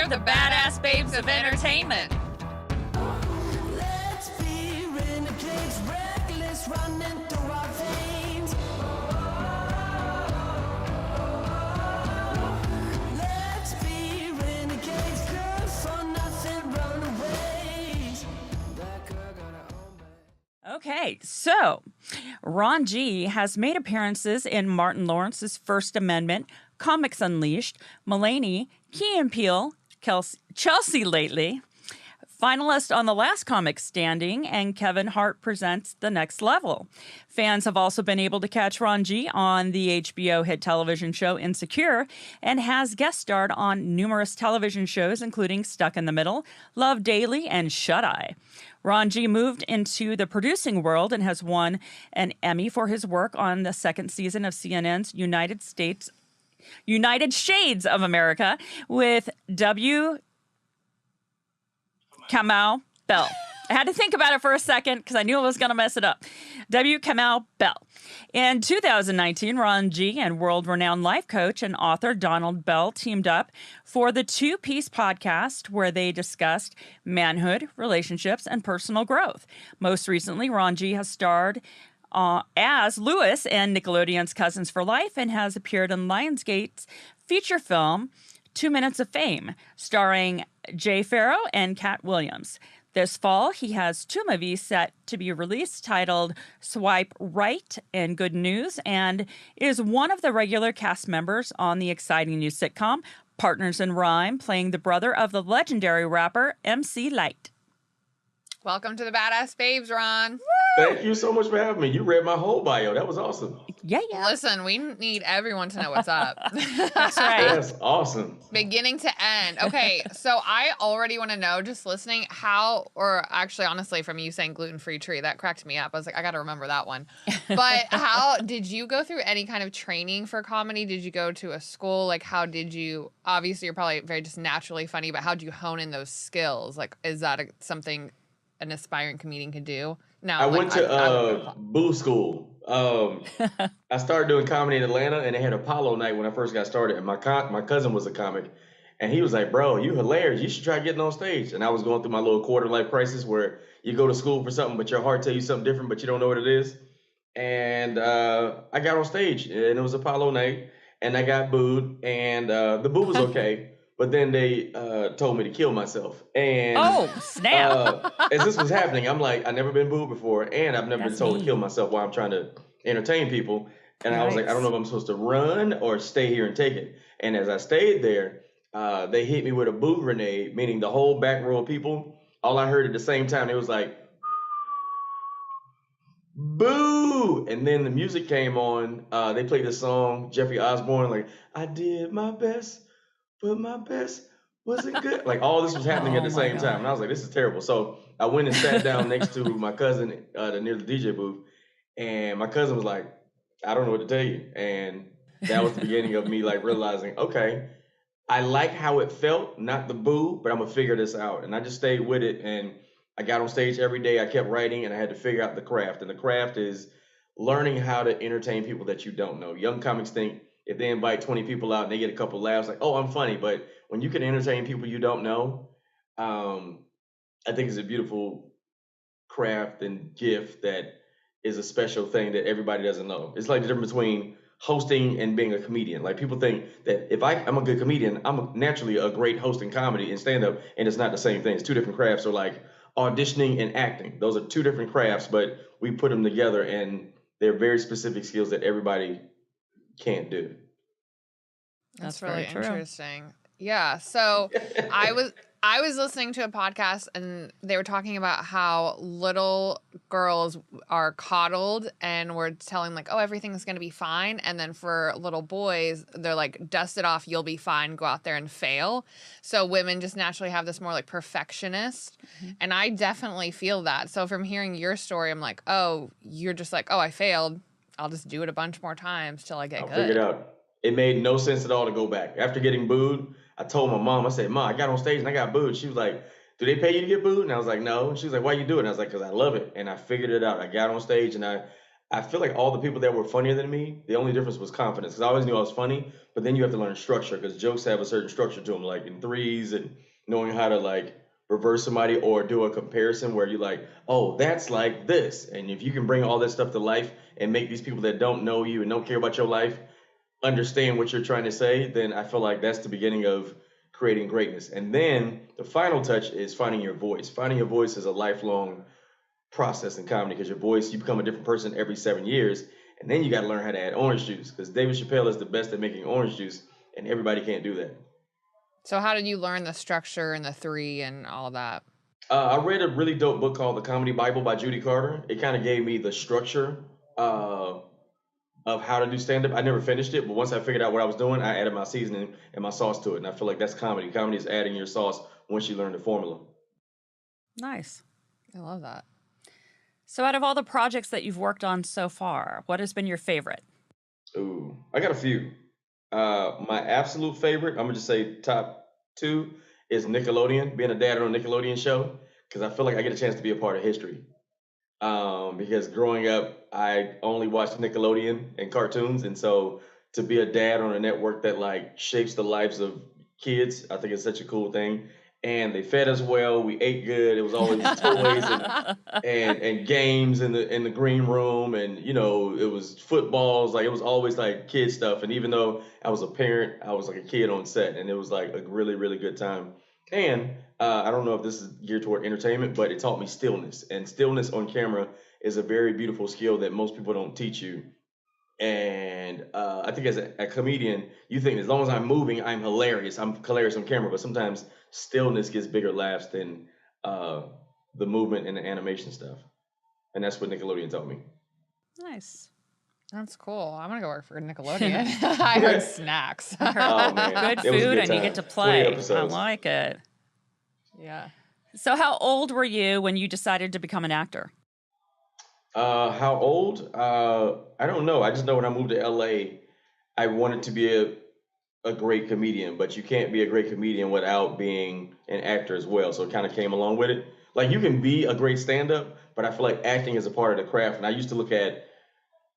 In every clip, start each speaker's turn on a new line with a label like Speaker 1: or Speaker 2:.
Speaker 1: We're the badass babes of entertainment.
Speaker 2: Let's be renegades, reckless, running through our veins. Let's be renegades, good for nothing, runaways. That girl got her own bag.
Speaker 1: Okay, so Ron G has made appearances in Martin Lawrence's First Amendment, Comics Unleashed, Mulaney, Key and Peele, Chelsea lately, finalist on The Last Comic Standing, and Kevin Hart presents The Next Level. Fans have also been able to catch Ron G on the HBO hit television show Insecure and has guest starred on numerous television shows, including Stuck in the Middle, Love Daily, and Shut Eye. Ron G moved into the producing world and has won an Emmy for his work on the second season of CNN's United Shades of America with Kamau Bell. I had to think about it for a second because I knew I was going to mess it up. Kamau Bell. In 2019, Ron G and world-renowned life coach and author Donald Bell teamed up for the two-piece podcast where they discussed manhood, relationships, and personal growth. Most recently, Ron G has starred as Lewis in Nickelodeon's Cousins for Life and has appeared in Lionsgate's feature film 2 Minutes of Fame, starring Pharoah and Katt Williams. This fall, he has two movies set to be released titled Swipe Right and Good News, and is one of the regular cast members on the exciting new sitcom Partners in Rhyme, playing the brother of the legendary rapper MC Lyte.
Speaker 3: Welcome to the Badass Babes, Ron.
Speaker 4: Thank you so much for having me. You read my whole bio. That was awesome.
Speaker 1: Yeah.
Speaker 3: Listen, we need everyone to know what's up.
Speaker 1: That's right.
Speaker 4: That's awesome.
Speaker 3: Beginning to end. Okay, so I already want to know, just listening, how, or actually, honestly, from you saying gluten-free tree, that cracked me up. I was like, I got to remember that one. But how, did you go through any kind of training for comedy? Did you go to a school? Like, how did you, obviously, you're probably very just naturally funny, but how did you hone in those skills? Like, is that something an aspiring comedian can do? No,
Speaker 4: I went to Boo School. I started doing comedy in Atlanta, and they had Apollo night when I first got started. And my cousin was a comic, and he was like, "Bro, you hilarious. You should try getting on stage." And I was going through my little quarter life crisis where you go to school for something, but your heart tells you something different, but you don't know what it is. And I got on stage, and it was Apollo night, and I got booed, and the boo was okay. But then they told me to kill myself. And
Speaker 1: Oh, snap.
Speaker 4: as this was happening, I'm like, I've never been booed before, and I've never been told to kill myself while I'm trying to entertain people. And I was like, I don't know if I'm supposed to run or stay here and take it. And as I stayed there, they hit me with a boo grenade, meaning the whole back row of people, all I heard at the same time, it was like, boo! And then the music came on. They played this song, Jeffrey Osborne, like, I did my best. But my best wasn't good. Like, all this was happening at the same time. And I was like, this is terrible. So I went and sat down next to my cousin near the DJ booth. And my cousin was like, I don't know what to tell you. And that was the beginning of me like realizing, okay, I like how it felt, not the boo, but I'm going to figure this out. And I just stayed with it. And I got on stage every day. I kept writing, and I had to figure out the craft. And the craft is learning how to entertain people that you don't know. Young comics think, if they invite 20 people out and they get a couple laughs, like, oh, I'm funny. But when you can entertain people you don't know, I think it's a beautiful craft and gift that is a special thing that everybody doesn't know. It's like the difference between hosting and being a comedian. Like, people think that if I'm a good comedian, I'm naturally a great host in comedy and stand-up, and it's not the same thing. It's two different crafts. So like auditioning and acting, those are two different crafts, but we put them together, and they're very specific skills that everybody can't do.
Speaker 3: That's
Speaker 1: very
Speaker 3: really
Speaker 1: true.
Speaker 3: interesting. Yeah. So I was listening to a podcast, and they were talking about how little girls are coddled, and we're telling like, oh, everything's going to be fine. And then for little boys, they're like, dust it off. You'll be fine. Go out there and fail. So women just naturally have this more like perfectionist. Mm-hmm. And I definitely feel that. So from hearing your story, I'm like, oh, you're just like, oh, I failed. I'll just do it a bunch more times till I get good.
Speaker 4: I'll figure it out. It made no sense at all to go back. After getting booed, I told my mom, I said, Mom, I got on stage and I got booed. She was like, do they pay you to get booed? And I was like, no. And she was like, why you do it? And I was like, because I love it. And I figured it out. I got on stage, and I feel like all the people that were funnier than me, the only difference was confidence. Because I always knew I was funny, but then you have to learn structure because jokes have a certain structure to them, like in threes and knowing how to like reverse somebody or do a comparison where you like, oh, that's like this. And if you can bring all that stuff to life and make these people that don't know you and don't care about your life understand what you're trying to say, then I feel like that's the beginning of creating greatness. And then the final touch is finding your voice. Finding your voice is a lifelong process in comedy because your voice, you become a different person every 7 years. And then you got to learn how to add orange juice because David Chappelle is the best at making orange juice, and everybody can't do that.
Speaker 3: So how did you learn the structure and the three and all of that?
Speaker 4: I read a really dope book called The Comedy Bible by Judy Carter. It kind of gave me the structure of how to do stand up. I never finished it, but once I figured out what I was doing, I added my seasoning and my sauce to it. And I feel like that's comedy. Comedy is adding your sauce once you learn the formula.
Speaker 1: Nice.
Speaker 3: I love that.
Speaker 1: So out of all the projects that you've worked on so far, what has been your favorite?
Speaker 4: Ooh, I got a few. My absolute favorite, I'm gonna just say top two, is Nickelodeon. Being a dad on a Nickelodeon show, because I feel like I get a chance to be a part of history. Because growing up, I only watched Nickelodeon and cartoons, and so to be a dad on a network that like shapes the lives of kids, I think it's such a cool thing. And they fed us well. We ate good. It was always toys and games in the green room, and you know it was footballs. Like it was always like kid stuff. And even though I was a parent, I was like a kid on set, and it was like a really really good time. And I don't know if this is geared toward entertainment, but it taught me stillness. And stillness on camera is a very beautiful skill that most people don't teach you. And I think as a comedian, you think as long as I'm moving, I'm hilarious. I'm hilarious on camera, but sometimes stillness gets bigger laughs than the movement and the animation stuff. And that's what Nickelodeon taught me.
Speaker 1: Nice.
Speaker 3: That's cool. I'm gonna go work for Nickelodeon. I heard snacks.
Speaker 4: Oh man,
Speaker 1: Good
Speaker 4: it was a
Speaker 1: food
Speaker 4: good
Speaker 1: and you
Speaker 4: time.
Speaker 1: get to
Speaker 4: 20
Speaker 1: play. I
Speaker 4: episodes.
Speaker 1: like it.
Speaker 3: Yeah.
Speaker 1: So how old were you when you decided to become an actor?
Speaker 4: How old? I don't know. I just know when I moved to LA, I wanted to be a great comedian, but you can't be a great comedian without being an actor as well. So it kind of came along with it. Like you can be a great stand-up, but I feel like acting is a part of the craft. And I used to look at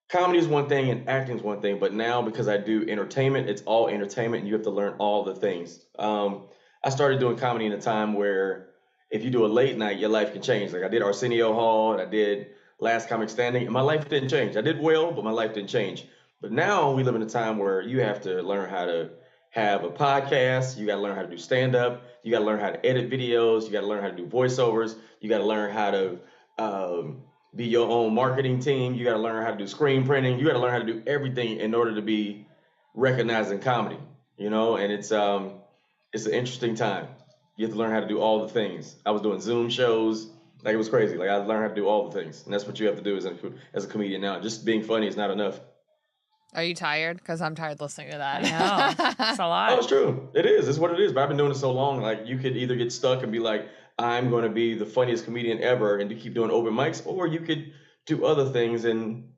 Speaker 4: comedy is one thing and acting is one thing, but now because I do entertainment, it's all entertainment, and you have to learn all the things. I started doing comedy in a time where if you do a late night, your life can change. Like I did Arsenio Hall, and I did Last Comic Standing, and my life didn't change. I did well, but my life didn't change. But now we live in a time where you have to learn how to have a podcast. You got to learn how to do stand up. You got to learn how to edit videos. You got to learn how to do voiceovers. You got to learn how to be your own marketing team. You got to learn how to do screen printing. You got to learn how to do everything in order to be recognized in comedy. You know, and it's an interesting time. You have to learn how to do all the things. I was doing Zoom shows. Like it was crazy. Like I learned how to do all the things, and that's what you have to do as a comedian now. Just being funny is not enough.
Speaker 3: Are you tired? Because I'm tired listening to that.
Speaker 1: I know. It's a
Speaker 4: Oh,
Speaker 1: lot.
Speaker 4: it's true. It is. It's what it is. But I've been doing it so long. Like you could either get stuck and be like, I'm going to be the funniest comedian ever, and to keep doing open mics, or you could do other things, and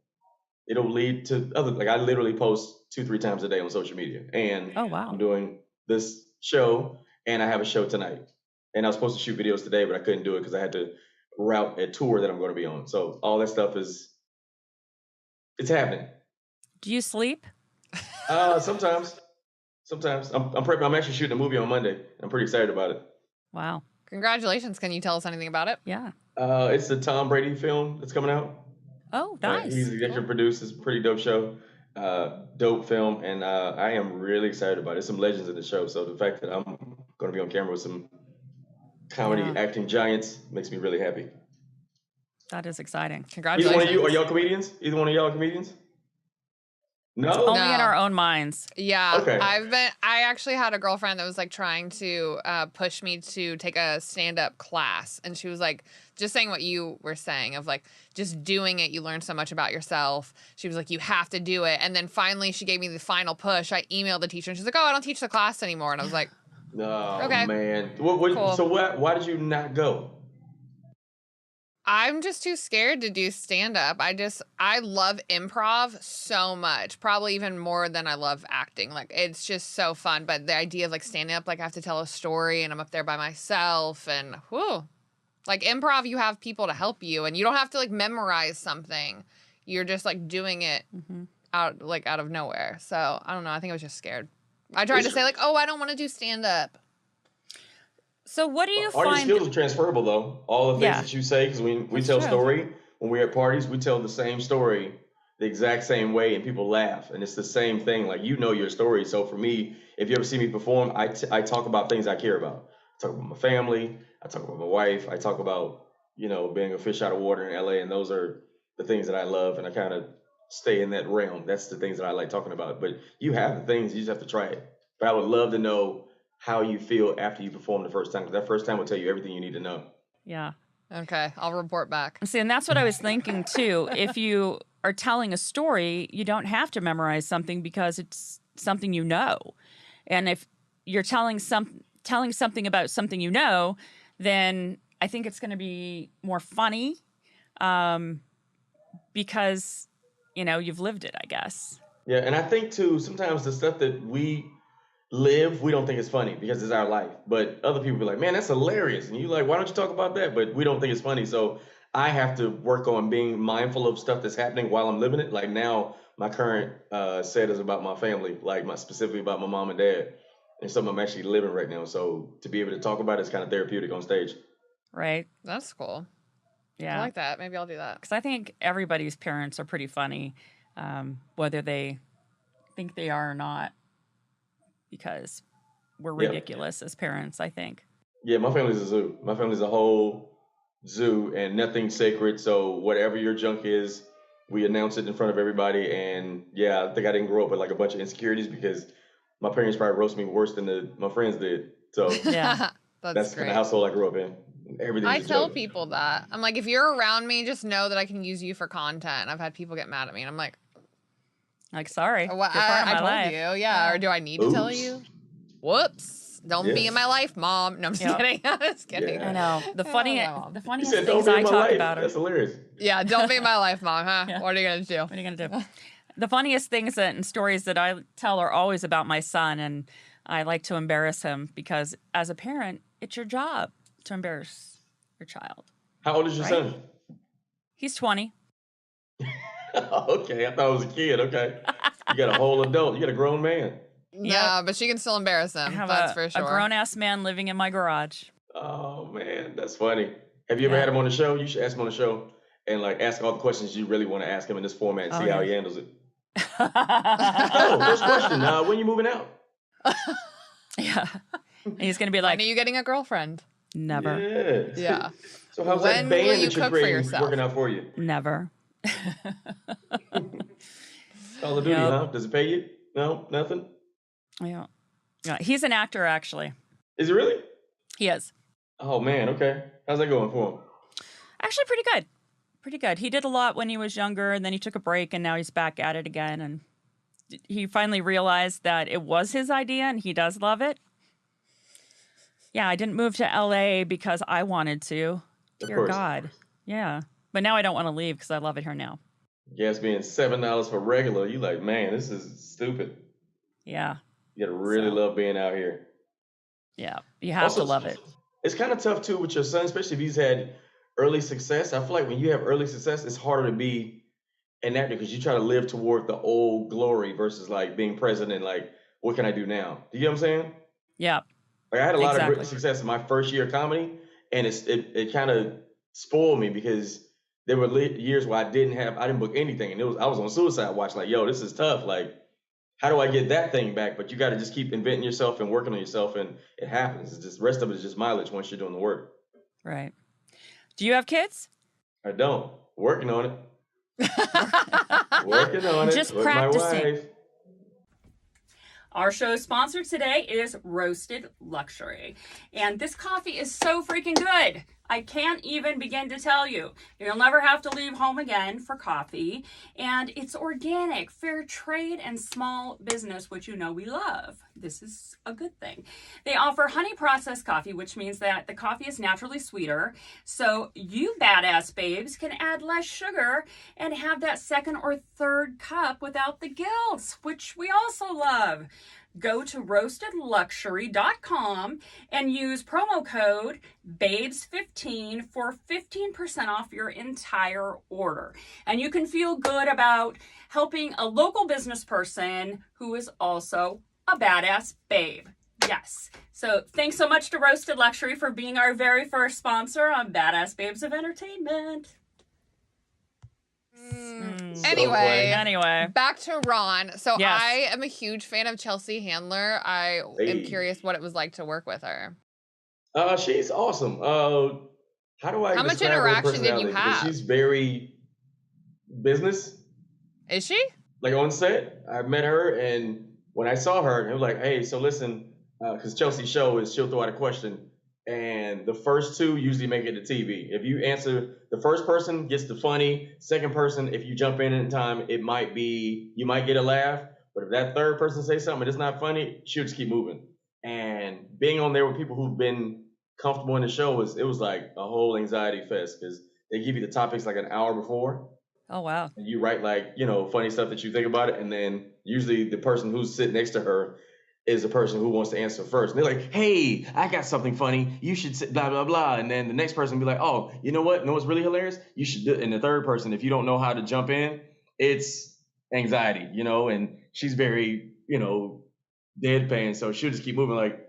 Speaker 4: it'll lead to other. Like I literally post 2-3 times a day on social media, and
Speaker 1: Oh, wow.
Speaker 4: I'm doing this show, and I have a show tonight, and I was supposed to shoot videos today, but I couldn't do it because I had to route a tour that I'm going to be on. So all that stuff it's happening.
Speaker 1: Do you sleep?
Speaker 4: Sometimes I'm actually shooting a movie on Monday. I'm pretty excited about it.
Speaker 1: Wow.
Speaker 3: Congratulations. Can you tell us anything about it?
Speaker 1: Yeah.
Speaker 4: It's the Tom Brady film that's coming out.
Speaker 1: Oh,
Speaker 4: Right,
Speaker 1: nice.
Speaker 4: he's executive produced. It's a pretty dope show, dope film, and I am really excited about it. There's some legends in the show, so the fact that I'm going to be on camera with some comedy
Speaker 1: Yeah.
Speaker 4: acting giants makes me really happy.
Speaker 1: That is exciting.
Speaker 4: Either
Speaker 3: Congratulations.
Speaker 4: one of you are y'all comedians? Either one of y'all are comedians? No.
Speaker 1: Only in
Speaker 3: No.
Speaker 1: our own minds.
Speaker 3: Yeah,
Speaker 4: Okay.
Speaker 3: I actually had a girlfriend that was like trying to push me to take a stand-up class. And she was like, just saying what you were saying of like, just doing it, you learn so much about yourself. She was like, you have to do it. And then finally she gave me the final push. I emailed the teacher and she's like, oh, I don't teach the class anymore. And I was like,
Speaker 4: Oh
Speaker 3: Okay.
Speaker 4: man.
Speaker 3: Cool.
Speaker 4: So why did you not go?
Speaker 3: I'm just too scared to do stand-up. I love improv so much, probably even more than I love acting. Like, it's just so fun. But the idea of like standing up, like I have to tell a story and I'm up there by myself and whoo. Like improv, you have people to help you and you don't have to like memorize something. you're just like doing it
Speaker 1: Mm-hmm.
Speaker 3: out of nowhere. So I don't know. I think I was just scared. I tried to say like, oh, I don't want to do stand up.
Speaker 1: So what do you
Speaker 4: All your
Speaker 1: find?
Speaker 4: skills are transferable, though. All the things
Speaker 1: Yeah.
Speaker 4: that you say, because we
Speaker 1: That's
Speaker 4: tell
Speaker 1: true.
Speaker 4: story when we're at parties, we tell the same story the exact same way, and people laugh, and it's the same thing. Like, you know your story. So for me, if you ever see me perform, I talk about things I care about. I talk about my family. I talk about my wife. I talk about being a fish out of water in LA, and those are the things that I love, and I kind of stay in that realm. That's the things that I like talking about. But you have the things, you just have to try it. But I would love to know how you feel after you perform the first time, because that first time will tell you everything you need to know.
Speaker 1: Yeah.
Speaker 3: Okay, I'll report back.
Speaker 1: See, and that's what I was thinking too. If you are telling a story, you don't have to memorize something because it's something you know. And if you're telling something about something you know, then I think it's going to be more funny because you've lived it, I guess.
Speaker 4: Yeah, and I think too, sometimes the stuff that we live, we don't think it's funny because it's our life. But other people be like, man, that's hilarious. And you like, why don't you talk about that? But we don't think it's funny. So I have to work on being mindful of stuff that's happening while I'm living it. Like now, my current set is about my family, like specifically about my mom and dad. And something I'm actually living right now. So to be able to talk about it is kind of therapeutic on stage.
Speaker 1: Right?
Speaker 3: That's cool.
Speaker 1: Yeah.
Speaker 3: I like that. Maybe I'll do that.
Speaker 1: Because I think everybody's parents are pretty funny, whether they think they are or not, because we're ridiculous as parents, I think.
Speaker 4: Yeah, my family's a zoo. My family's a whole zoo and nothing sacred. So whatever your junk is, we announce it in front of everybody. And yeah, I think I didn't grow up with like a bunch of insecurities because my parents probably roast me worse than my friends did. So
Speaker 1: Yeah.
Speaker 3: That's
Speaker 4: the kind
Speaker 3: great.
Speaker 4: of household I grew up in. Everything's
Speaker 3: I
Speaker 4: a
Speaker 3: tell
Speaker 4: joke.
Speaker 3: people that. I'm like, if you're around me, just know that I can use you for content. I've had people get mad at me, and I'm like,
Speaker 1: Like, sorry.
Speaker 3: well,
Speaker 1: you're part of
Speaker 3: I
Speaker 1: my
Speaker 3: told
Speaker 1: life.
Speaker 3: you. Yeah. Or do I need to tell
Speaker 4: Oops.
Speaker 3: you? Whoops. Don't be
Speaker 4: Yeah.
Speaker 3: in my life, Mom. No, I'm just
Speaker 1: Yep.
Speaker 3: kidding. I'm just kidding.
Speaker 4: Yeah.
Speaker 1: I know. The
Speaker 3: I
Speaker 1: funny,
Speaker 3: love my mom.
Speaker 1: the
Speaker 4: He
Speaker 1: funniest
Speaker 4: said, don't
Speaker 1: things
Speaker 4: be
Speaker 1: I
Speaker 4: in my
Speaker 1: talk
Speaker 4: life.
Speaker 1: about are.
Speaker 4: That's hilarious.
Speaker 3: Yeah, don't be in my life, Mom, huh?
Speaker 1: Yeah.
Speaker 3: What are you going to do?
Speaker 1: What are you going to do? The funniest things and stories that I tell are always about my son, and I like to embarrass him because as a parent, it's your job to embarrass your child.
Speaker 4: How old is your
Speaker 1: Right?
Speaker 4: son?
Speaker 1: He's 20.
Speaker 4: Okay, I thought it was a kid. Okay. You got a whole adult. You got a grown man.
Speaker 3: Nah, but she can still embarrass
Speaker 1: I
Speaker 3: him.
Speaker 1: have
Speaker 3: That's
Speaker 1: a
Speaker 3: for sure.
Speaker 1: grown-ass man living in my garage.
Speaker 4: Oh man, that's funny. Have you ever
Speaker 1: Yeah.
Speaker 4: had him on the show? You should ask him on the show and like ask all the questions you really want to ask him in this format and
Speaker 1: Oh,
Speaker 4: see how
Speaker 1: yeah.
Speaker 4: he handles it. Oh, first question. When you moving out?
Speaker 1: Yeah. And he's going to be
Speaker 3: When
Speaker 1: like,
Speaker 3: are you getting a girlfriend?
Speaker 1: never,
Speaker 4: Yeah.
Speaker 3: Yeah.
Speaker 4: So how's
Speaker 3: When
Speaker 4: that
Speaker 3: will
Speaker 4: band
Speaker 3: you
Speaker 4: that you're
Speaker 3: cook for
Speaker 4: creating
Speaker 3: yourself?
Speaker 4: working out for you?
Speaker 1: never.
Speaker 4: Call of Duty,
Speaker 1: Yep.
Speaker 4: huh? Does it pay you? No, nothing.
Speaker 1: Yeah. Yeah. He's an actor, actually.
Speaker 4: Is it really?
Speaker 1: He is.
Speaker 4: Oh man, okay. How's that going for him?
Speaker 1: Actually, pretty good. Pretty good. He did a lot when he was younger, and then he took a break, and now he's back at it again. And he finally realized that it was his idea, and he does love it. Yeah, I didn't move to LA because I wanted to.
Speaker 4: Of
Speaker 1: Dear
Speaker 4: course.
Speaker 1: God. Yeah. But now I don't want to leave because I love it here now.
Speaker 4: Gas being $7 for regular, you like, man, this is stupid.
Speaker 1: Yeah.
Speaker 4: You gotta really
Speaker 1: So-
Speaker 4: love being out here.
Speaker 1: Yeah. You have to love it.
Speaker 4: It's kind of tough too with your son, especially if he's had early success. I feel like when you have early success, it's harder to be an actor because you try to live toward the old glory versus like being present and like, what can I do now? Do you get what I'm saying?
Speaker 1: Yeah.
Speaker 4: Like I had a lot of
Speaker 1: Exactly.
Speaker 4: great success in my first year of comedy, and it kind of spoiled me because there were years where I didn't book anything, and I was on suicide watch. Like, yo, this is tough. Like, how do I get that thing back? But you got to just keep inventing yourself and working on yourself, and it happens. It's just the rest of it is just mileage once you're doing the work.
Speaker 1: Right. Do you have kids?
Speaker 4: I don't. Working on it. Working on it.
Speaker 1: Just
Speaker 4: with
Speaker 1: practicing.
Speaker 4: my wife.
Speaker 1: Our show's sponsor today is Roasted Luxury. And this coffee is so freaking good. I can't even begin to tell you. You'll never have to leave home again for coffee. And it's organic, fair trade, and small business, which you know we love. This is a good thing. They offer honey processed coffee, which means that the coffee is naturally sweeter. So you badass babes can add less sugar and have that second or third cup without the guilt, which we also love. go to roastedluxury.com and use promo code BABES15 for 15% off your entire order. And you can feel good about helping a local business person who is also a badass babe. Yes. So thanks so much to Roasted Luxury for being our very first sponsor on Badass Babes of Entertainment. Anyway,
Speaker 3: back to Ron. So
Speaker 1: Yes.
Speaker 3: I am a huge fan of Chelsea Handler. I am
Speaker 4: Hey.
Speaker 3: curious what it was like to work with her.
Speaker 4: She's awesome. How do I
Speaker 3: How much
Speaker 4: describe her
Speaker 3: interaction did you
Speaker 4: personality? Because
Speaker 3: have?
Speaker 4: she's very business.
Speaker 3: Is she?
Speaker 4: Like on set, I met her, and when I saw her, it was like, hey, so listen, because Chelsea's show is she'll throw out a question, and the first two usually make it to TV. If you answer, the first person gets the funny. Second person, if you jump in time, it might be, you might get a laugh. But if that third person says something and it's not funny, she'll just keep moving. And being on there with people who've been comfortable in the show it was like a whole anxiety fest because they give you the topics like an hour before.
Speaker 1: Oh, wow.
Speaker 4: And you write like, funny stuff that you think about it. And then usually the person who's sitting next to her is the person who wants to answer first. And they're like, hey, I got something funny. You should say blah, blah, blah. And then the next person will be like, oh, you know what? Know what's really hilarious? You should do it. And the third person, if you don't know how to jump in, it's anxiety, and she's very, deadpan. So she'll just keep moving like,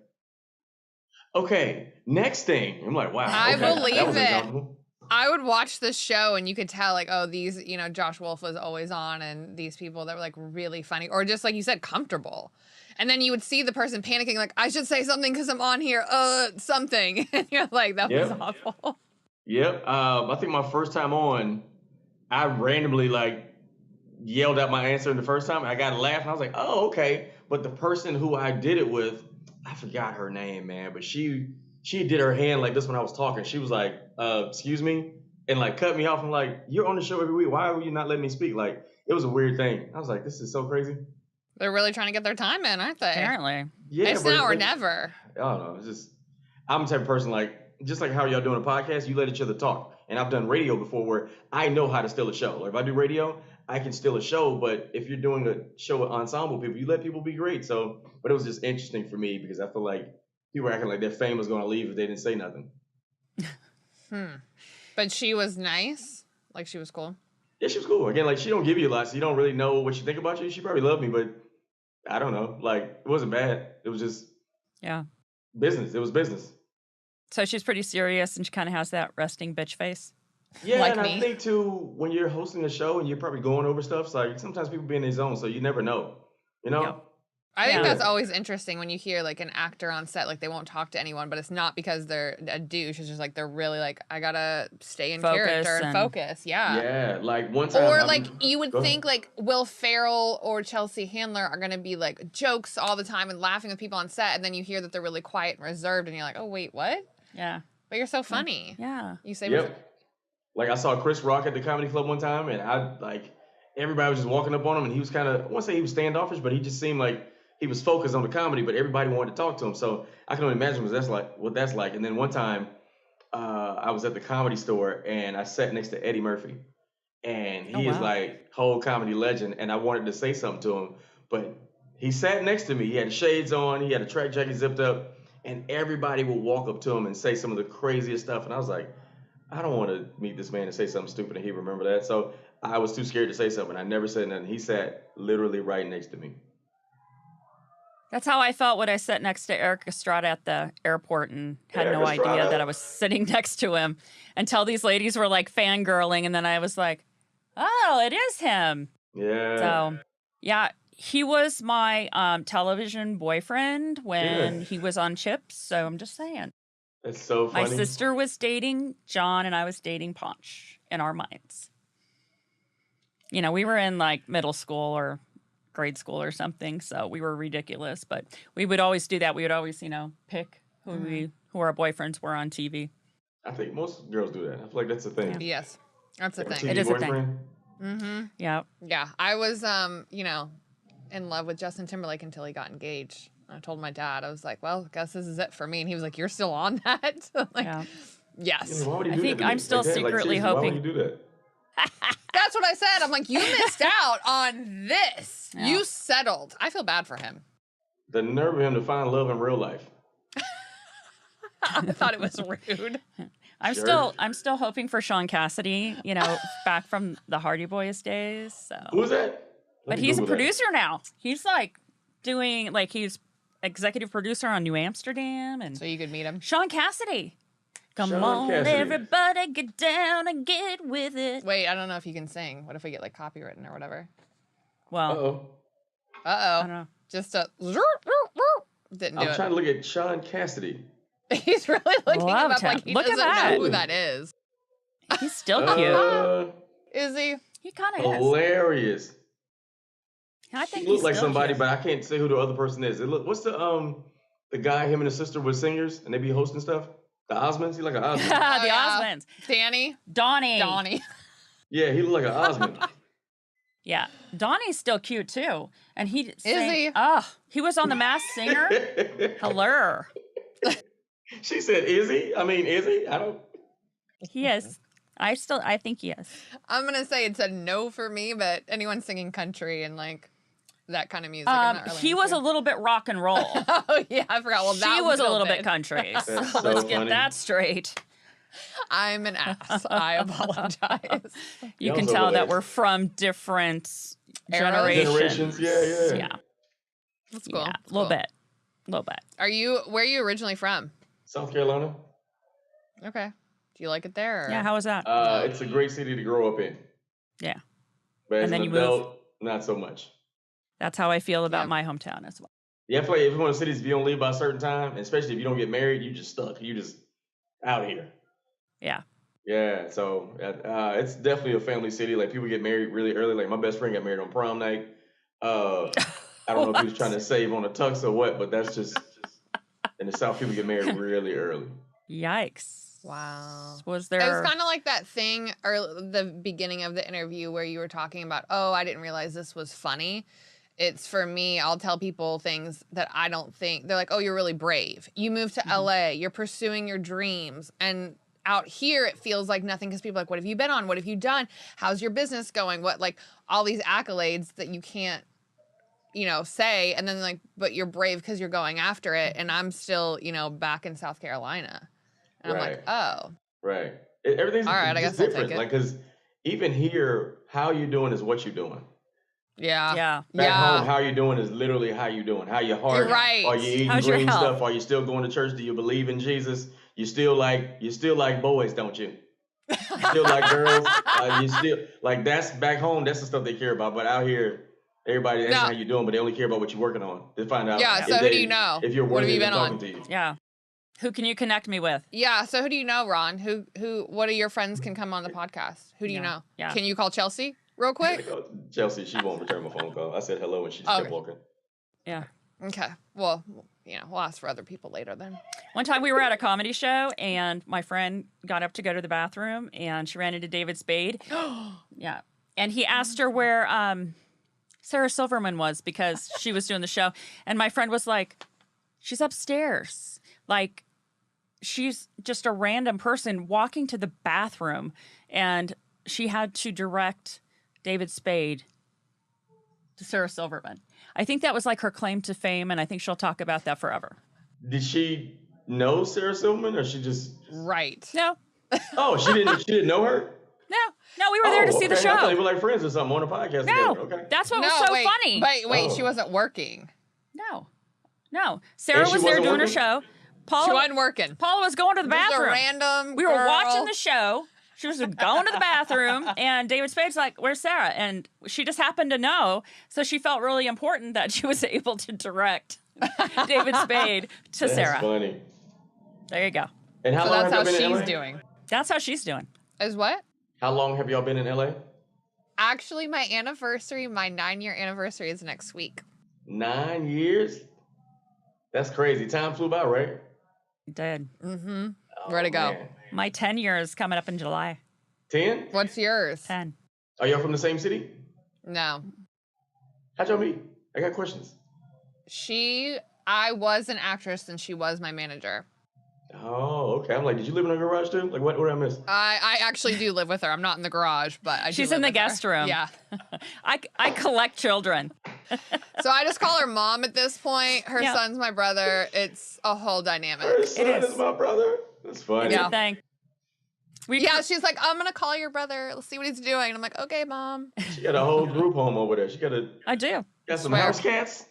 Speaker 4: okay, next thing. I'm like, wow.
Speaker 3: I
Speaker 4: okay,
Speaker 3: believe
Speaker 4: that was
Speaker 3: it.
Speaker 4: uncomfortable.
Speaker 3: I would watch this show and you could tell like, oh, these, Josh Wolf was always on and these people that were like really funny or just like you said, comfortable. And then you would see the person panicking like, I should say something because I'm on here, something. And you're like, that was awful.
Speaker 4: Yep. I think my first time on, I randomly like yelled out my answer the first time. And I got a laugh and I was like, oh, okay. But the person who I did it with, I forgot her name, man, but she did her hand like this when I was talking. She was like, excuse me, and like cut me off. I'm like, you're on the show every week. Why are you not letting me speak? Like, it was a weird thing. I was like, this is so crazy.
Speaker 3: They're really trying to get their time in, aren't they?
Speaker 1: Apparently.
Speaker 4: Yeah,
Speaker 3: It's
Speaker 4: but
Speaker 3: now or
Speaker 4: like,
Speaker 3: never.
Speaker 4: I don't know. It's just, I'm the type of person like, just like how y'all doing a podcast, you let each other talk. And I've done radio before where I know how to steal a show. Like if I do radio, I can steal a show. But if you're doing a show with ensemble people, you let people be great. So, but it was just interesting for me because I feel like people are acting like their fame was going to leave if they didn't say nothing.
Speaker 3: But she was nice. Like she was cool.
Speaker 4: Yeah, she was cool. Again, like she don't give you a lot, so you don't really know what she think about you. She probably loved me, but I don't know. Like it wasn't bad. It was just business. It was business.
Speaker 1: So she's pretty serious and she kind of has that resting bitch face.
Speaker 4: Yeah,
Speaker 3: Like
Speaker 4: and
Speaker 3: me.
Speaker 4: I think too, when you're hosting a show and you're probably going over stuff, it's like sometimes people be in their zone, so you never know.
Speaker 1: Yep.
Speaker 3: I think
Speaker 4: Yeah.
Speaker 3: that's always interesting when you hear like an actor on set, like they won't talk to anyone, but it's not because they're a douche. It's just like they're really like, I gotta stay in
Speaker 1: Focus
Speaker 3: character and
Speaker 1: and-
Speaker 3: focus. Yeah.
Speaker 4: Yeah, like one time.
Speaker 3: Or like you would
Speaker 4: Go ahead.
Speaker 3: think like Will Ferrell or Chelsea Handler are gonna be like jokes all the time and laughing with people on set, and then you hear that they're really quiet and reserved, and you're like, oh wait, what?
Speaker 1: Yeah.
Speaker 3: But you're so funny.
Speaker 1: Yeah.
Speaker 3: You say
Speaker 4: Yep. Like I saw Chris Rock at the comedy club one time, and I like everybody was just walking up on him, and he was kind of, I won't say he was standoffish, but he just seemed like he was focused on the comedy, but everybody wanted to talk to him. So I can only imagine what that's like. And then one time, I was at the Comedy Store, and I sat next to Eddie Murphy, and he is
Speaker 1: wow.
Speaker 4: like whole comedy legend, and I wanted to say something to him, but he sat next to me. He had the shades on, he had a track jacket zipped up, and everybody would walk up to him and say some of the craziest stuff, and I was like, I don't want to meet this man and say something stupid and he remember that. So I was too scared to say something. I never said nothing. He sat literally right next to me.
Speaker 1: That's how I felt when I sat next to Eric Estrada at the airport and had no
Speaker 4: Eric
Speaker 1: idea
Speaker 4: Estrada.
Speaker 1: that I was sitting next to him until these ladies were like fangirling. And then I was like, oh, it is him.
Speaker 4: Yeah.
Speaker 1: So, yeah, he was my television boyfriend when he was on Chips. So I'm just saying.
Speaker 4: That's so funny.
Speaker 1: My sister was dating John and I was dating Ponch in our minds. You know, we were in like middle school or grade school or something, so we were ridiculous. But we would always do that. We would always, pick who our boyfriends were on TV.
Speaker 4: I think most girls do that. I feel like that's a thing.
Speaker 3: Yes. That's the
Speaker 4: Have a
Speaker 3: thing.
Speaker 1: It
Speaker 4: TV
Speaker 1: is a thing.
Speaker 4: boyfriend?
Speaker 3: Mm-hmm.
Speaker 1: Yeah.
Speaker 3: Yeah. I was in love with Justin Timberlake until he got engaged. I told my dad, I was like, well, I guess this is it for me. And he was like, you're still on that? Like,
Speaker 1: Yeah.
Speaker 3: yes.
Speaker 4: Yeah, why would he
Speaker 1: I
Speaker 4: do
Speaker 1: think
Speaker 4: that to
Speaker 1: I'm
Speaker 4: me?
Speaker 1: still
Speaker 4: Like that? Like,
Speaker 1: secretly
Speaker 4: seriously, Why
Speaker 1: hoping-
Speaker 4: would you do that?
Speaker 3: That's what I said. I'm like, you missed out on this.
Speaker 1: Yeah.
Speaker 3: You settled. I feel bad for him.
Speaker 4: The nerve of him to find love in real life.
Speaker 3: I thought it was rude.
Speaker 4: Sure.
Speaker 1: I'm still hoping for Sean Cassidy, you know, back from the Hardy Boys days. So.
Speaker 4: Who's that?
Speaker 1: But he's a producer now. He's like doing he's executive producer on New Amsterdam and
Speaker 3: So you could meet him.
Speaker 1: Sean Cassidy. Come
Speaker 4: Sean
Speaker 1: on,
Speaker 4: Cassidy.
Speaker 1: everybody, get down and get with it.
Speaker 3: Wait, I don't know if you can sing. What if we get like copywritten or whatever?
Speaker 1: Well,
Speaker 4: Uh-oh.
Speaker 1: I don't
Speaker 3: Uh-oh.
Speaker 1: know.
Speaker 3: Just a didn't do
Speaker 4: I'm
Speaker 3: it.
Speaker 4: trying to look at Sean Cassidy.
Speaker 3: He's really looking him
Speaker 1: Loved
Speaker 3: up like
Speaker 1: him.
Speaker 3: he
Speaker 1: Look at
Speaker 3: doesn't
Speaker 1: that.
Speaker 3: know who that is.
Speaker 1: He's still cute.
Speaker 3: Is he?
Speaker 1: He kind of is.
Speaker 4: Hilarious.
Speaker 1: I think
Speaker 4: He
Speaker 1: he's
Speaker 4: looked like
Speaker 1: still
Speaker 4: somebody,
Speaker 1: cute.
Speaker 4: but I can't say who the other person is. What's the guy? Him and his sister were singers, and they be hosting stuff. The Osmonds. He like an Osmond.
Speaker 1: the
Speaker 3: Oh, yeah.
Speaker 1: Osmonds.
Speaker 3: Danny?
Speaker 1: Donnie.
Speaker 3: Donnie.
Speaker 4: Yeah, he looked like an Osmond.
Speaker 1: Yeah. Donnie's still cute too. And he
Speaker 3: he?
Speaker 1: Oh, he was on The Masked Singer. Hello.
Speaker 4: She said, "Is he? I mean, is he? I don't."
Speaker 1: He is. I think he is.
Speaker 3: I'm going to say it's a no for me, but anyone singing country and like that kind of music. I'm not really
Speaker 1: He was a
Speaker 3: into.
Speaker 1: little bit rock and roll.
Speaker 3: Oh, yeah, I forgot. Well, that
Speaker 1: She was a little bit
Speaker 3: bit.
Speaker 1: country. So
Speaker 4: That's so
Speaker 1: let's get
Speaker 4: funny.
Speaker 1: that straight.
Speaker 3: I'm an ass. I apologize.
Speaker 1: You
Speaker 4: Y'all
Speaker 1: can
Speaker 4: so
Speaker 1: tell that
Speaker 4: hilarious.
Speaker 1: we're from different
Speaker 3: Eras?
Speaker 1: generations.
Speaker 4: Generations, yeah.
Speaker 1: Yeah.
Speaker 3: That's cool.
Speaker 1: Yeah. A
Speaker 3: Cool.
Speaker 1: little bit. A little bit.
Speaker 3: Where are you originally from?
Speaker 4: South Carolina.
Speaker 3: Okay. Do you like it there? Or?
Speaker 1: Yeah. How was that?
Speaker 4: It's a great city to grow up in,
Speaker 1: Yeah.
Speaker 4: but as
Speaker 1: And then
Speaker 4: an
Speaker 1: you move.
Speaker 4: adult, not so much.
Speaker 1: That's how I feel about
Speaker 3: Yeah.
Speaker 1: my hometown as well.
Speaker 4: Yeah, I feel like if one of the cities, if you don't leave by a certain time, and especially if you don't get married, you just stuck. You just out here.
Speaker 1: Yeah.
Speaker 4: Yeah, so it's definitely a family city. Like people get married really early. Like my best friend got married on prom night. I don't know if he was trying to save on a tux or what, but that's just in the South. People get married really early.
Speaker 1: Yikes.
Speaker 3: Wow.
Speaker 1: Was
Speaker 3: It
Speaker 1: there?
Speaker 3: was kind of like that thing or the beginning of the interview where you were talking about, oh, I didn't realize this was funny. It's for me, I'll tell people things that I don't think. They're like, oh, you're really brave. You moved to LA. You're pursuing your dreams. And out here, it feels like nothing because people are like, what have you been on? What have you done? How's your business going? What, like, all these accolades that you can't, say. And then, like, but you're brave because you're going after it. And I'm still, back in South Carolina. And I'm like, oh.
Speaker 4: Right. Everything's
Speaker 3: All right, I
Speaker 4: just
Speaker 3: guess I'll
Speaker 4: different.
Speaker 3: take it.
Speaker 4: Like, because even here, how you doing is what you're doing.
Speaker 3: Yeah.
Speaker 1: Yeah.
Speaker 4: Back
Speaker 3: Yeah.
Speaker 4: home, how you doing is literally how you doing. How your heart?
Speaker 3: You're right.
Speaker 4: Are you eating
Speaker 1: How's your
Speaker 4: green
Speaker 1: health?
Speaker 4: stuff? Are you still going to church? Do you believe in Jesus? You still like boys, don't you? You still like girls? You still like that's back home. That's the stuff they care about. But out here, everybody asks
Speaker 3: No.
Speaker 4: how you doing, but they only care about what you're working on. They find out.
Speaker 3: Yeah,
Speaker 4: if
Speaker 3: so who
Speaker 4: they-
Speaker 3: do you know?
Speaker 4: If you're
Speaker 3: What have
Speaker 4: worthy
Speaker 3: you
Speaker 4: of
Speaker 3: been on?
Speaker 4: talking to you.
Speaker 1: Yeah. Who can you connect me with?
Speaker 3: Yeah. So who do you know, Ron? What of your friends can come on the podcast? Who do you
Speaker 1: Yeah.
Speaker 3: know?
Speaker 1: Yeah.
Speaker 3: Can you call Chelsea real quick?
Speaker 4: Chelsea, she won't return my phone call. I said hello and she just
Speaker 3: Okay.
Speaker 4: kept walking.
Speaker 1: Yeah.
Speaker 3: Okay. Well, we'll ask for other people later then.
Speaker 1: One time we were at a comedy show and my friend got up to go to the bathroom and she ran into David Spade. Yeah. And he asked her where Sarah Silverman was because she was doing the show. And my friend was like, she's upstairs. Like, she's just a random person walking to the bathroom. And she had to direct David Spade to Sarah Silverman. I think that was like her claim to fame. And I think she'll talk about that forever.
Speaker 4: Did she know Sarah Silverman or she just?
Speaker 3: Right.
Speaker 1: No,
Speaker 4: Oh, she didn't know her.
Speaker 1: no, we were there to see the
Speaker 4: okay. I thought they
Speaker 1: show.
Speaker 4: were like friends or something on a podcast
Speaker 1: No,
Speaker 4: together. Okay.
Speaker 1: that's what was
Speaker 3: No,
Speaker 1: so
Speaker 3: wait,
Speaker 1: funny.
Speaker 3: Wait,
Speaker 4: Oh.
Speaker 3: she wasn't working.
Speaker 1: No. Sarah
Speaker 4: And she
Speaker 1: was there
Speaker 4: wasn't
Speaker 1: doing her
Speaker 4: working?
Speaker 1: show.
Speaker 3: She
Speaker 1: Paula
Speaker 3: wasn't working.
Speaker 1: was going to the
Speaker 3: Just a
Speaker 1: bathroom.
Speaker 3: random
Speaker 1: We were
Speaker 3: girl.
Speaker 1: watching the show. She was going to the bathroom, and David Spade's like, "Where's Sarah?" And she just happened to know, so she felt really important that she was able to direct David Spade to
Speaker 4: That's
Speaker 1: Sarah.
Speaker 4: funny.
Speaker 1: There you go.
Speaker 4: And how
Speaker 3: So
Speaker 4: long
Speaker 3: that's
Speaker 4: have
Speaker 3: how
Speaker 4: y'all been in
Speaker 3: she's
Speaker 4: LA?
Speaker 3: doing.
Speaker 1: That's how she's doing.
Speaker 3: Is what?
Speaker 4: How long have y'all been in LA?
Speaker 3: Actually, my 9-year anniversary is next week.
Speaker 4: 9 years? That's crazy. Time flew by, right?
Speaker 1: Did
Speaker 3: Mm-hmm. Where to go?
Speaker 4: Man.
Speaker 1: my 10 years coming up in July?
Speaker 4: 10?
Speaker 3: What's yours?
Speaker 1: 10.
Speaker 4: Are y'all from the same city?
Speaker 3: No.
Speaker 4: How'd y'all meet? I got questions.
Speaker 3: I was an actress and she was my manager.
Speaker 4: Oh, okay. I'm like, did you live in a garage too? Like, what did I miss?
Speaker 3: I actually do live with her. I'm not in the garage, but I do
Speaker 1: She's
Speaker 3: live
Speaker 1: in the
Speaker 3: with her.
Speaker 1: guest room.
Speaker 3: Yeah.
Speaker 1: I collect children.
Speaker 3: So I just call her mom at this point. Her
Speaker 1: Yeah.
Speaker 3: son's my brother. It's a whole dynamic.
Speaker 4: Her son
Speaker 1: is.
Speaker 4: is my brother. That's funny.
Speaker 1: It's
Speaker 3: Yeah.
Speaker 1: a thing.
Speaker 3: Yeah, she's like, I'm gonna call your brother. Let's see what he's doing. And I'm like, okay, mom.
Speaker 4: She got a whole group home over there. She got
Speaker 1: I do.
Speaker 4: some
Speaker 3: Swear.
Speaker 4: house cats.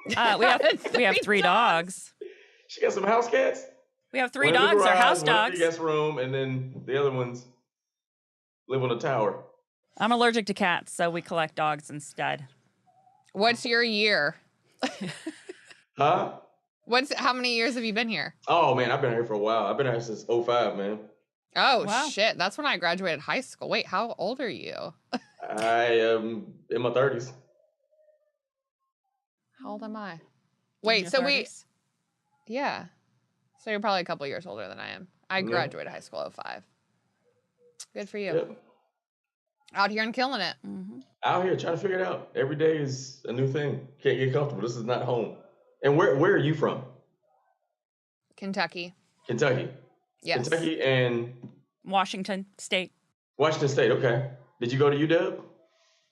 Speaker 1: We have 3 dogs.
Speaker 4: She got some house cats.
Speaker 1: We have 3
Speaker 4: One in the
Speaker 1: dogs. They're
Speaker 4: garage,
Speaker 1: house
Speaker 4: one in
Speaker 1: dogs.
Speaker 4: the guest room, and then the other ones live on a tower.
Speaker 1: I'm allergic to cats, so we collect dogs instead.
Speaker 3: What's your year?
Speaker 4: Huh?
Speaker 3: How many years have you been here?
Speaker 4: Oh man, I've been here for a while. I've been here since '05, man.
Speaker 3: Oh
Speaker 1: Wow.
Speaker 3: shit. That's when I graduated high school. Wait, how old are you?
Speaker 4: I am in my 30s.
Speaker 3: How old am I?
Speaker 1: In
Speaker 3: Wait,
Speaker 1: your
Speaker 3: so
Speaker 1: 30s?
Speaker 3: yeah. So you're probably a couple years older than I am. I
Speaker 4: Yeah.
Speaker 3: graduated high school '05. Good for you.
Speaker 4: Yep.
Speaker 3: Out here and killing it.
Speaker 1: Mm-hmm.
Speaker 4: Out here trying to figure it out. Every day is a new thing. Can't get comfortable. This is not home. And where are you from?
Speaker 3: Kentucky.
Speaker 4: Kentucky.
Speaker 3: Yes.
Speaker 4: Kentucky and
Speaker 1: Washington State.
Speaker 4: Washington State. Okay. Did you go to UW?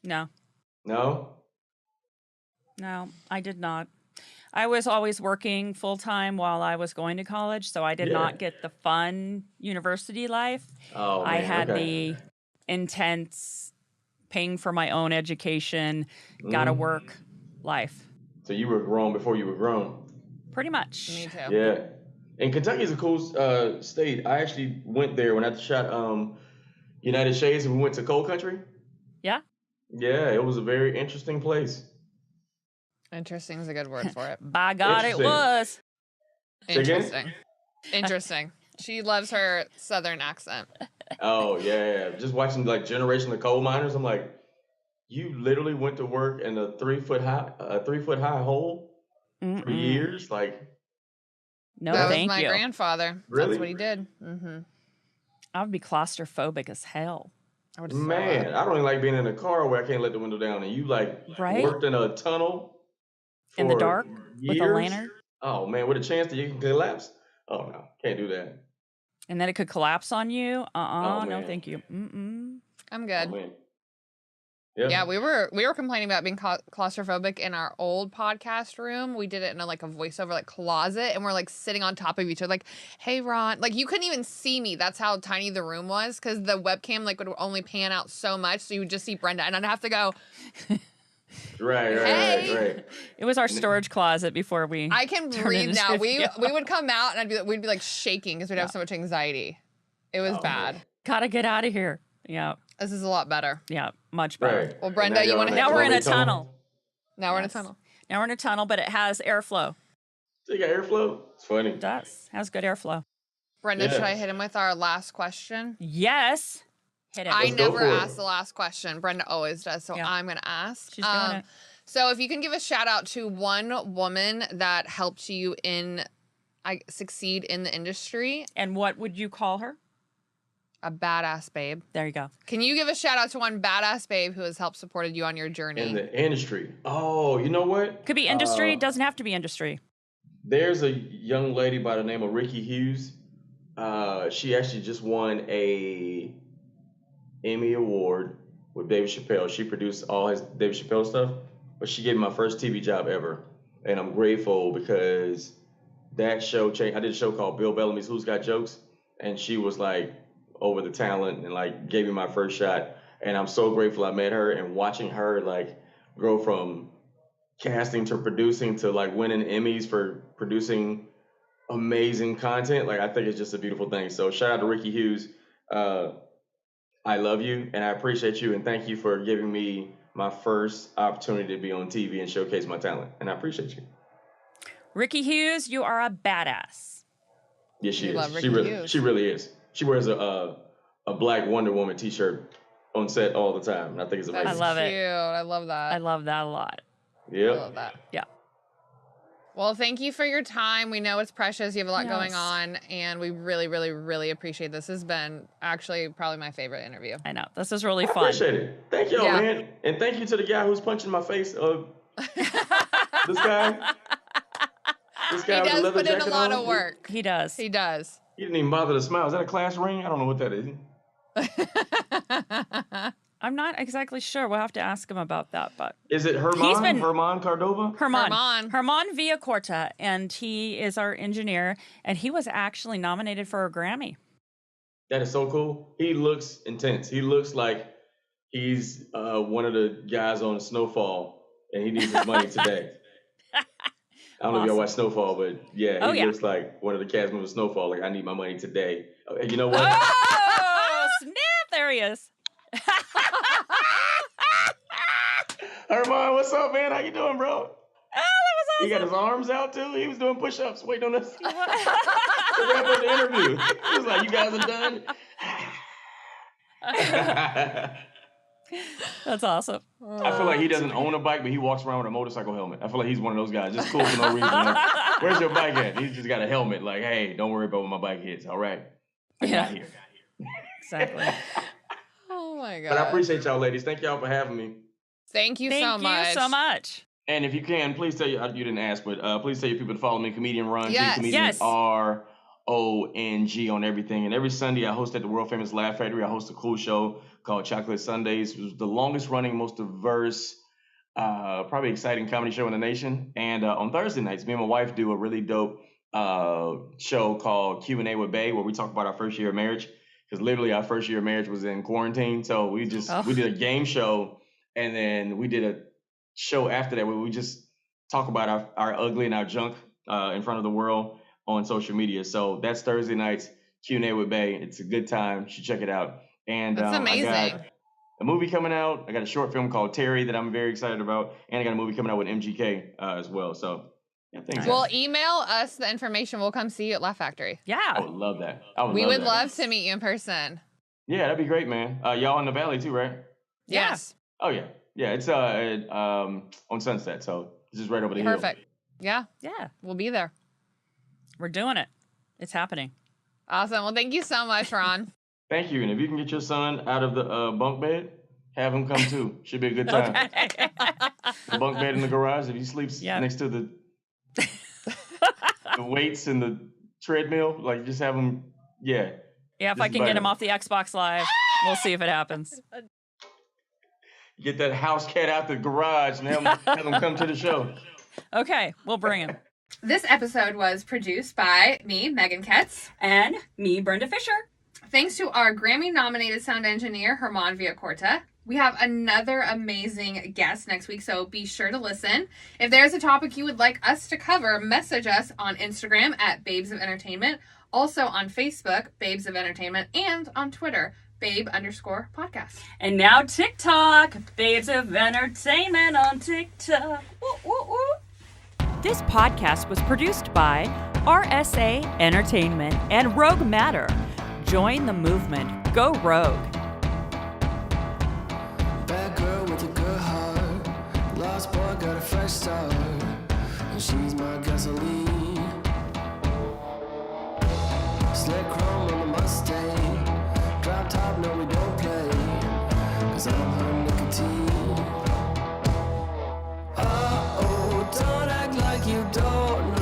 Speaker 1: No,
Speaker 4: No.
Speaker 1: I did not. I was always working full time while I was going to college, so I did
Speaker 4: Yeah.
Speaker 1: not get the fun university life.
Speaker 4: Oh,
Speaker 1: I
Speaker 4: man,
Speaker 1: had
Speaker 4: okay.
Speaker 1: the intense paying for my own education, gotta
Speaker 4: Mhm.
Speaker 1: work life.
Speaker 4: So you were grown before you were grown.
Speaker 1: Pretty much.
Speaker 3: Me too.
Speaker 4: Yeah. And Kentucky is a cool state. I actually went there when I shot United Shades and we went to Coal Country.
Speaker 1: Yeah.
Speaker 4: Yeah, it was a very interesting place.
Speaker 3: Interesting is a good word for it.
Speaker 1: By God, it
Speaker 4: Interesting.
Speaker 1: was.
Speaker 4: Say again?
Speaker 3: Interesting. Interesting. She loves her southern accent.
Speaker 4: Oh yeah. Just watching like Generation of Coal Miners, I'm like, you literally went to work in a 3-foot high hole for
Speaker 1: Mm-mm.
Speaker 4: years? Like,
Speaker 1: No,
Speaker 3: that was
Speaker 1: thank
Speaker 3: my
Speaker 1: you.
Speaker 3: grandfather.
Speaker 4: Really?
Speaker 3: That's what he did. Mm-hmm.
Speaker 1: I would be claustrophobic as hell.
Speaker 3: I would throw
Speaker 4: man,
Speaker 3: up.
Speaker 4: I don't even like being in a car where I can't let the window down. And you like
Speaker 1: Right?
Speaker 4: worked in a tunnel
Speaker 1: In the
Speaker 4: for
Speaker 1: dark with a
Speaker 4: years?
Speaker 1: lantern.
Speaker 4: Oh man, with a chance that you can collapse? Oh no, can't do that.
Speaker 1: And then it could collapse on you.
Speaker 4: Oh,
Speaker 1: No,
Speaker 4: man.
Speaker 1: thank you. Mm-mm.
Speaker 3: I'm
Speaker 4: Oh
Speaker 3: good.
Speaker 4: man.
Speaker 3: Yeah, we were complaining about being claustrophobic in our old podcast room. We did it in a voiceover closet, and we're sitting on top of each other, like, "Hey, Ron," you couldn't even see me. That's how tiny the room was because the webcam would only pan out so much, so you would just see Brenda, and I'd have to go. Hey.
Speaker 4: Right.
Speaker 1: It was our storage closet before we.
Speaker 3: I can
Speaker 1: Turn
Speaker 3: breathe
Speaker 1: into
Speaker 3: now.
Speaker 1: video.
Speaker 3: We would come out, and we'd be shaking because we'd have so much anxiety. It was
Speaker 4: Oh,
Speaker 3: bad.
Speaker 4: man.
Speaker 1: Gotta get out of here. Yeah,
Speaker 3: This is a lot better.
Speaker 1: much better.
Speaker 4: Right.
Speaker 3: Well, Brenda,
Speaker 4: And
Speaker 3: you wanna
Speaker 4: y'all
Speaker 3: hit
Speaker 1: Now
Speaker 3: the
Speaker 1: we're in a
Speaker 4: lovely
Speaker 1: tunnel.
Speaker 3: Now we're in a
Speaker 1: Yes.
Speaker 3: tunnel.
Speaker 1: Now we're in a tunnel, but it has airflow.
Speaker 4: So you got airflow? It's funny.
Speaker 1: It does. Has good airflow.
Speaker 3: Brenda,
Speaker 4: Yeah.
Speaker 3: should I hit him with our last question?
Speaker 1: Yes. Hit it.
Speaker 3: I
Speaker 4: Let's go
Speaker 3: never
Speaker 4: for it.
Speaker 3: ask the last question. Brenda always does, so
Speaker 1: Yeah.
Speaker 3: I'm going to ask.
Speaker 1: She's doing it.
Speaker 3: So if you can give a shout out to one woman that helped you succeed in the industry,
Speaker 1: And what would you call her?
Speaker 3: a badass babe.
Speaker 1: There you go.
Speaker 3: Can you give a shout out to one badass babe who has helped supported you on your journey?
Speaker 4: In the industry. Oh, you know what?
Speaker 1: Could be industry. Doesn't have to be industry.
Speaker 4: There's a young lady by the name of Ricky Hughes. She actually just won a Emmy award with David Chappelle. She produced all his David Chappelle stuff, but she gave me my first TV job ever, and I'm grateful because that show changed. I did a show called Bill Bellamy's Who's Got Jokes, and she was over the talent and gave me my first shot, and I'm so grateful I met her, and watching her grow from casting to producing to winning Emmys for producing amazing content. I think it's just a beautiful thing. So shout out to Ricky Hughes. I love you and I appreciate you and thank you for giving me my first opportunity to be on TV and showcase my talent. And I appreciate you.
Speaker 1: Ricky Hughes, you are a badass.
Speaker 4: Yes, she
Speaker 3: We
Speaker 4: is.
Speaker 3: love
Speaker 4: She
Speaker 3: Ricky
Speaker 4: really,
Speaker 3: Hughes.
Speaker 4: she really is. She wears a black Wonder Woman t-shirt on set all the time. And I think it's
Speaker 3: That's
Speaker 4: amazing.
Speaker 1: I love it.
Speaker 3: cute. I love that.
Speaker 1: I love that a lot.
Speaker 3: I
Speaker 4: Yep.
Speaker 3: love that.
Speaker 1: Yeah.
Speaker 3: Well, thank you for your time. We know it's precious. You have a lot going
Speaker 1: Yes.
Speaker 3: on, and we really, really, really appreciate this. This has been actually probably my favorite interview.
Speaker 1: I know. This is really
Speaker 4: I
Speaker 1: fun.
Speaker 4: appreciate it. Thank y'all,
Speaker 3: Yeah.
Speaker 4: man. And thank you to the guy who's punching my face. This guy. This
Speaker 3: He
Speaker 4: guy with the
Speaker 3: does
Speaker 4: leather
Speaker 3: put in a
Speaker 4: jacket
Speaker 3: lot
Speaker 4: on,
Speaker 3: of work.
Speaker 1: He does.
Speaker 3: He does.
Speaker 4: He didn't even bother to smile. Is that a class ring? I don't know what that is.
Speaker 1: I'm not exactly sure. We'll have to ask him about that. But
Speaker 4: Is it Herman?
Speaker 1: He's been-
Speaker 4: Herman Cordova?
Speaker 1: Herman Villacorta, and he is our engineer, and he was actually nominated for a Grammy.
Speaker 4: That is so cool. He looks intense. He looks like he's one of the guys on Snowfall, and he needs his money today. I don't know if y'all watch Snowfall, but yeah, he looks like one of the cast members of Snowfall. Like, I need my money today. And you know what?
Speaker 1: Oh, snap! There he is.
Speaker 4: Herman, what's up, man? How you doing, bro?
Speaker 1: Oh, that was awesome.
Speaker 4: He got his arms out, too. He was doing push-ups, waiting on us to wrap up the interview. He was like, you guys are done?
Speaker 1: That's awesome.
Speaker 4: I feel like he doesn't own a bike, but he walks around with a motorcycle helmet. I feel like he's one of those guys, just cool for no reason. Like, where's your bike at? He's just got a helmet. Like, hey, don't worry about when my bike hits. All right, I got here.
Speaker 1: Exactly.
Speaker 3: Oh my god.
Speaker 4: But I appreciate y'all, ladies. Thank y'all for having me.
Speaker 3: Thank you
Speaker 1: Thank you so much.
Speaker 4: And if you can, please tell you didn't ask, but please tell your people to follow me, Comedian Ron G,
Speaker 3: Yes.
Speaker 4: Comedian
Speaker 1: Yes.
Speaker 4: RONG on everything. And every Sunday I host at the world famous Laugh Factory. I host a cool show called Chocolate Sundays. It was the longest running, most diverse, probably exciting comedy show in the nation. And on Thursday nights, me and my wife do a really dope show called Q&A with Bae, where we talk about our first year of marriage. Because literally our first year of marriage was in quarantine. So we did a game show, and then we did a show after that where we just talk about our ugly and our junk in front of the world on social media. So that's Thursday nights, Q&A with Bae. It's a good time. You should check it out. And
Speaker 3: That's amazing.
Speaker 4: I got a movie coming out. I got a short film called Terry that I'm very excited about. And I got a movie coming out with MGK as well. So yeah, thanks.
Speaker 3: Well, email us the information. We'll come see you at Laugh Factory.
Speaker 1: Yeah.
Speaker 4: I would love that.
Speaker 3: We would love to meet you in person.
Speaker 4: Yeah, that'd be great, man. Y'all in the Valley too, right?
Speaker 1: Yeah.
Speaker 3: Yes.
Speaker 4: Oh yeah. Yeah, it's on Sunset, so it's just right over the hill.
Speaker 3: Perfect. Yeah.
Speaker 1: Yeah.
Speaker 3: We'll be there.
Speaker 1: We're doing it. It's happening.
Speaker 3: Awesome. Well, thank you so much, Ron.
Speaker 4: Thank you. And if you can get your son out of the bunk bed, have him come too. Should be a good time.
Speaker 1: Okay.
Speaker 4: The bunk bed in the garage, if he sleeps next to the weights and the treadmill, like just have him,
Speaker 1: Yeah, if I can get him off the Xbox Live, we'll see if it happens.
Speaker 4: Get that house cat out the garage and have him come to the show.
Speaker 1: Okay, we'll bring him.
Speaker 3: This episode was produced by me, Megan Ketz.
Speaker 1: And me, Brenda Fisher.
Speaker 3: Thanks to our Grammy-nominated sound engineer, Herman Villacorta. We have another amazing guest next week, so be sure to listen. If there's a topic you would like us to cover, message us on Instagram at Babes of Entertainment, also on Facebook, Babes of Entertainment, and on Twitter, Babe_podcast.
Speaker 1: And now TikTok, Babes of Entertainment on TikTok. Woo, woo, woo. This podcast was produced by RSA Entertainment and Rogue Matter. Join the movement. Go Rogue.
Speaker 2: Bad girl with a good heart. Lost boy got a fresh start. And she's my gasoline. Slick chrome on the Mustang. Drop top, no we don't play. Cause I'm her nicotine. Uh-oh, don't act like you don't know.